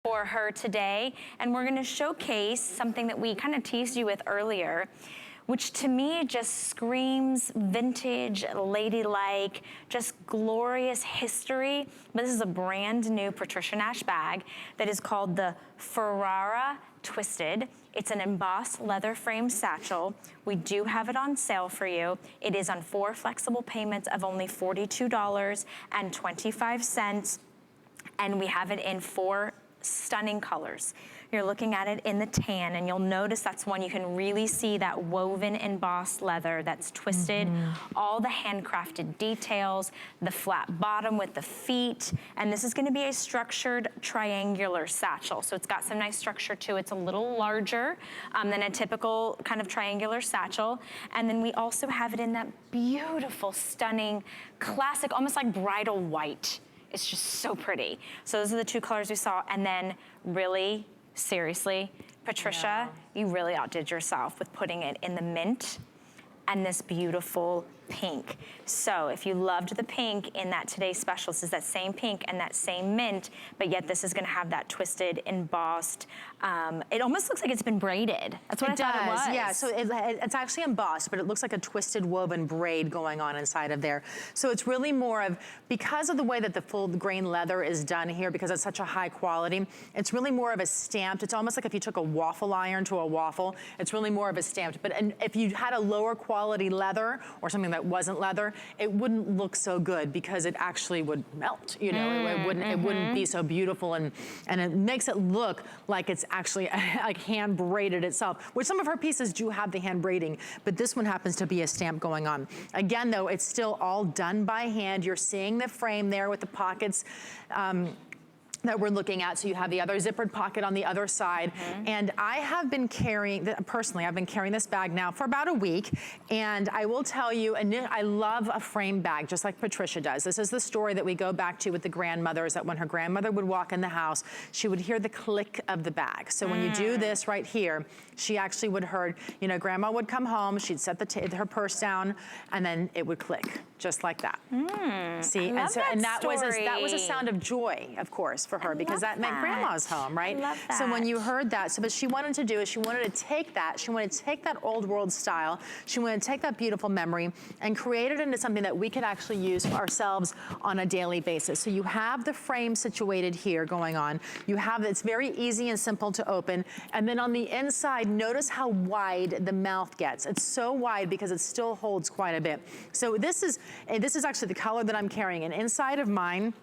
for her today, and we're gonna showcase something that we kind of teased you with earlier, which to me just screams vintage, ladylike, just glorious history. But this is a brand new Patricia Nash bag that is called the Ferrara Twisted. It's an embossed leather frame satchel. We do have it on sale for you. It is on 4 flexible payments of only $42.25, and we have it in 4 stunning colors. You're looking at it in the tan, and you'll notice that's one you can really see that woven embossed leather that's twisted, all the handcrafted details, the flat bottom with the feet, and this is gonna be a structured triangular satchel. So it's got some nice structure to it. It's a little larger than a typical kind of triangular satchel. And then we also have it in that beautiful, stunning, classic, almost like bridal white. It's just so pretty. So those are the 2 colors we saw. And then really, seriously, Patricia, you really outdid yourself with putting it in the mint and this beautiful pink. So if you loved the pink in that today's special, this is that same pink and that same mint, but yet this is gonna have that twisted, embossed, it almost looks like it's been braided. That's what I thought it was. Yeah, so it's actually embossed, but it looks like a twisted woven braid going on inside of there. So it's really more of, because of the way that the full grain leather is done here, because it's such a high quality, it's really more of a stamped, it's almost like if you took a waffle iron to a waffle, it's really more of a stamped. But if you had a lower quality leather or something that wasn't leather, it wouldn't look so good because it actually would melt, you know, it wouldn't be so beautiful, and it makes it look like it's actually like hand braided itself, which some of her pieces do have the hand braiding, but this one happens to be a stamp going on. Again though, it's still all done by hand. You're seeing the frame there with the pockets that we're looking at. So you have the other zippered pocket on the other side. And I have been carrying, personally, I've been carrying this bag now for about a week. And I will tell you, I love a frame bag, just like Patricia does. This is the story that we go back to with the grandmothers, that when her grandmother would walk in the house, she would hear the click of the bag. So when you do this right here, she actually would heard, you know, grandma would come home, she'd set her purse down, and then it would click, just like that. See, and that was a sound of joy, of course, for her, because that meant grandma's home, right? I love that. So when you heard that, but she wanted to do is she wanted to take that old world style, she wanted to take that beautiful memory and create it into something that we could actually use for ourselves on a daily basis. So you have the frame situated here going on. You have, it's very easy and simple to open. And then on the inside, notice how wide the mouth gets. It's so wide because it still holds quite a bit. So this is actually the color that I'm carrying. And inside of mine,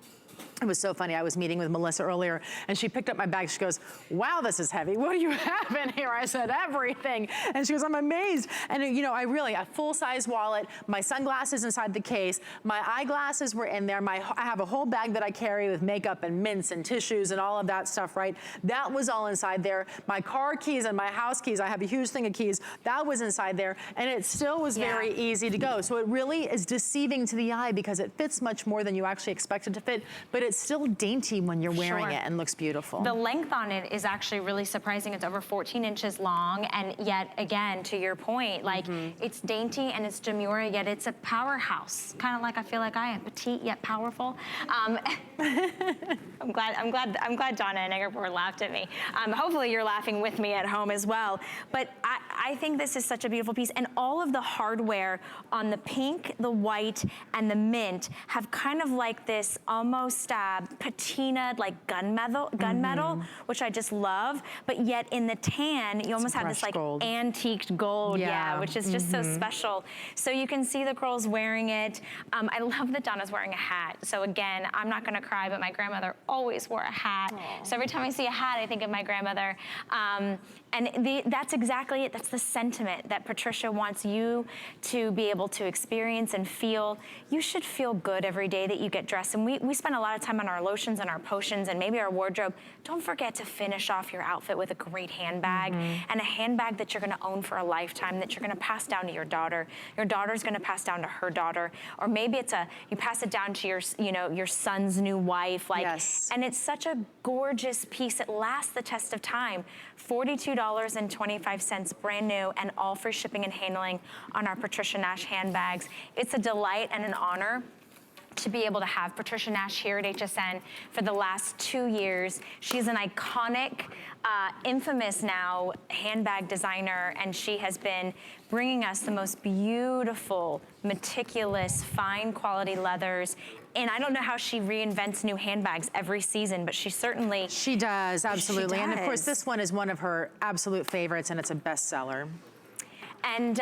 it was so funny. I was meeting with Melissa earlier, and she picked up my bag. She goes, wow, this is heavy. What do you have in here? I said, everything. And she goes, I'm amazed. And you know, a full-size wallet, my sunglasses inside the case, my eyeglasses were in there. I have a whole bag that I carry with makeup and mints and tissues and all of that stuff, right? That was all inside there. My car keys and my house keys, I have a huge thing of keys, that was inside there. And it still was very easy to go. So it really is deceiving to the eye because it fits much more than you actually expect it to fit, but it's still dainty when you're wearing it and looks beautiful. The length on it is actually really surprising. It's over 14 inches long, and yet again, to your point, like it's dainty and it's demure, yet it's a powerhouse. Kind of like I feel like I am, petite yet powerful. I'm glad Donna and Ingeborg laughed at me. Hopefully you're laughing with me at home as well. But I think this is such a beautiful piece, and all of the hardware on the pink, the white, and the mint have kind of like this almost patinaed like gunmetal, which I just love. But yet in the tan, you almost have this like antiqued gold, which is just so special. So you can see the girls wearing it. I love that Donna's wearing a hat. So again, I'm not gonna cry, but my grandmother always wore a hat. So every time I see a hat, I think of my grandmother. And that's exactly it. That's the sentiment that Patricia wants you to be able to experience and feel. You should feel good every day that you get dressed. And we spend a lot of time on our lotions and our potions and maybe our wardrobe. Don't forget to finish off your outfit with a great handbag, and a handbag that you're gonna own for a lifetime, that you're gonna pass down to your daughter. Your daughter's gonna pass down to her daughter. Or maybe you pass it down to your son's new wife. And it's such a gorgeous piece. It lasts the test of time. $42.25 brand new, and all free shipping and handling on our Patricia Nash handbags. It's a delight and an honor to be able to have Patricia Nash here at HSN for the last 2 years. She's an iconic, infamous now handbag designer, and she has been bringing us the most beautiful, meticulous, fine quality leathers. And I don't know how she reinvents new handbags every season, but she certainly... She does, absolutely. She does. And of course, this one is one of her absolute favorites, and it's a bestseller. And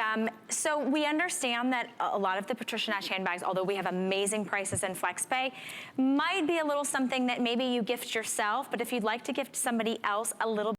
so we understand that a lot of the Patricia Nash handbags, although we have amazing prices in FlexPay, might be a little something that maybe you gift yourself, but if you'd like to gift somebody else a little